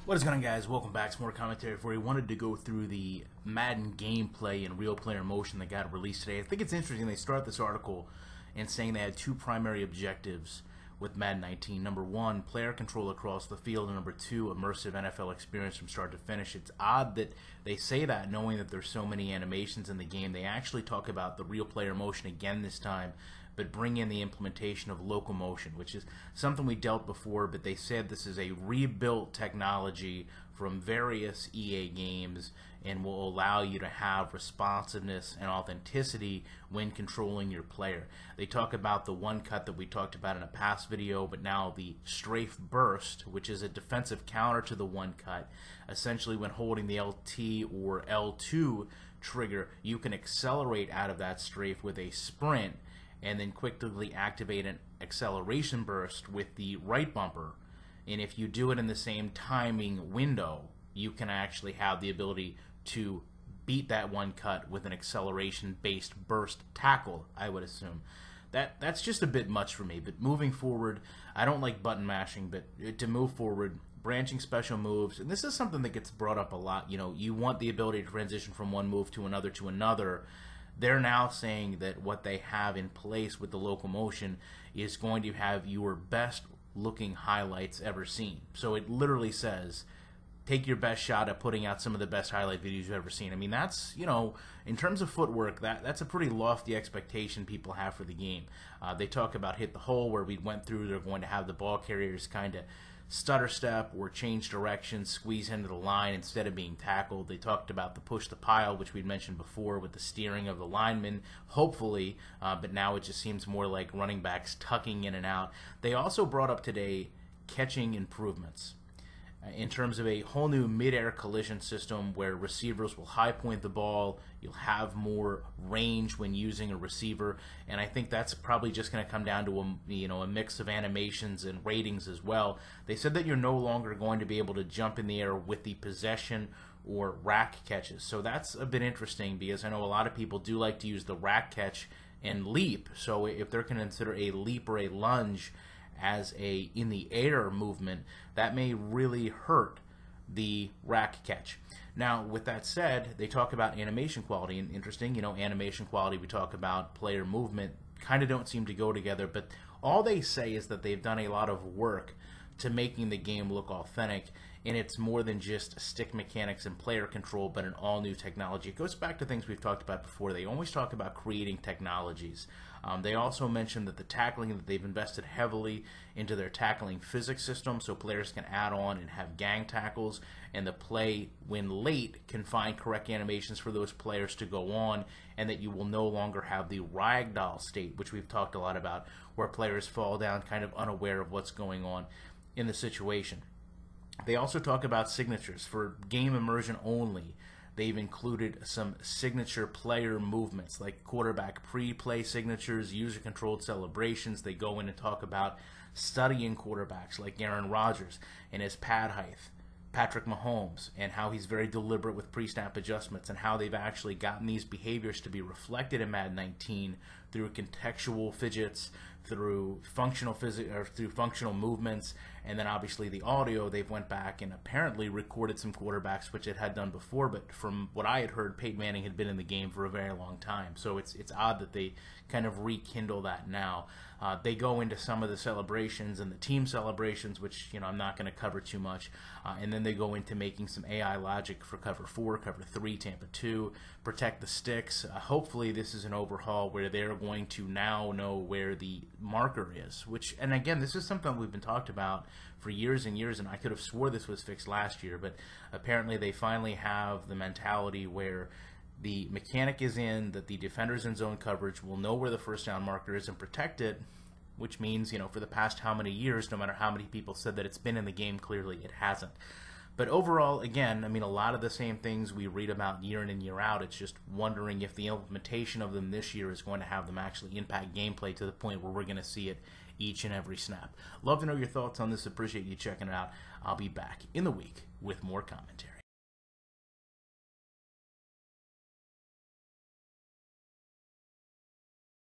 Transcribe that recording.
What is going on, guys? Welcome back to more commentary for you. Wanted to go through the Madden gameplay and real player motion that got released today. I think it's interesting they start this article in saying they had two primary objectives with Madden 19. Number one, player control across the field, and number two, immersive NFL experience from start to finish. It's odd that they say that knowing that there's so many animations in the game. They actually talk about the real player motion again this time, but bring in the implementation of locomotion, which is something we dealt before, but they said this is a rebuilt technology from various EA games and will allow you to have responsiveness and authenticity when controlling your player. They talk about the one cut that we talked about in a past video, but now the strafe burst, which is a defensive counter to the one cut. Essentially, when holding the LT or L2 trigger, you can accelerate out of that strafe with a sprint and then quickly activate an acceleration burst with the right bumper. And if you do it in the same timing window, you can actually have the ability to beat that one cut with an acceleration-based burst tackle, I would assume. That's just a bit much for me, but moving forward, I don't like button mashing, but to move forward, branching special moves, and this is something that gets brought up a lot. You know, you want the ability to transition from one move to another. They're now saying that what they have in place with the locomotion is going to have your best looking highlights ever seen. So it literally says, take your best shot at putting out some of the best highlight videos you've ever seen. I mean, that's, you know, in terms of footwork, that's a pretty lofty expectation people have for the game. They talk about hit the hole, where we went through. They're going to have the ball carriers kind of stutter step or change direction, squeeze into the line instead of being tackled. They talked about the push the pile, which we'd mentioned before, with the steering of the linemen, hopefully, but now it just seems more like running backs tucking in and out. They also brought up today catching improvements in terms of a whole new mid-air collision system where receivers will high point the ball. You'll have more range when using a receiver, and I think that's probably just going to come down to a mix of animations and ratings as well. They said that you're no longer going to be able to jump in the air with the possession or rack catches, so that's a bit interesting because I know a lot of people do like to use the rack catch and leap. So if they're going to consider a leap or a lunge as a in the air movement, that may really hurt the rack catch. Now, with that said, they talk about animation quality, and interesting, you know, animation quality, we talk about player movement, kind of don't seem to go together, but all they say is that they've done a lot of work to making the game look authentic, and it's more than just stick mechanics and player control, but an all-new technology. It goes back to things we've talked about before. They always talk about creating technologies. They also mentioned that the tackling, that they've invested heavily into their tackling physics system, so players can add on and have gang tackles, and the play, when late, can find correct animations for those players to go on, and that you will no longer have the ragdoll state, which we've talked a lot about, where players fall down kind of unaware of what's going on in the situation. They also talk about signatures. For game immersion only, they've included some signature player movements like quarterback pre-play signatures, user-controlled celebrations. They go in and talk about studying quarterbacks like Aaron Rodgers and his pad height, Patrick Mahomes, and how he's very deliberate with pre-snap adjustments, and how they've actually gotten these behaviors to be reflected in Madden 19 through contextual fidgets, through functional movements, and then obviously the audio. They've went back and apparently recorded some quarterbacks, which it had done before, but from what I had heard, Peyton Manning had been in the game for a very long time, so it's odd that they kind of rekindle that now. They go into some of the celebrations and the team celebrations, which, you know, I'm not going to cover too much, and then they go into making some AI logic for cover 4, cover 3, Tampa 2, protect the sticks. Hopefully this is an overhaul where they're going to now know where the marker is, which, and again, this is something we've been talked about for years and years, and I could have swore this was fixed last year, but apparently they finally have the mentality where the mechanic is in, that the defenders in zone coverage will know where the first down marker is and protect it, which means, you know, for the past how many years, no matter how many people said that it's been in the game, clearly it hasn't. But overall, again, I mean, a lot of the same things we read about year in and year out. It's just wondering if the implementation of them this year is going to have them actually impact gameplay to the point where we're going to see it each and every snap. Love to know your thoughts on this. Appreciate you checking it out. I'll be back in the week with more commentary.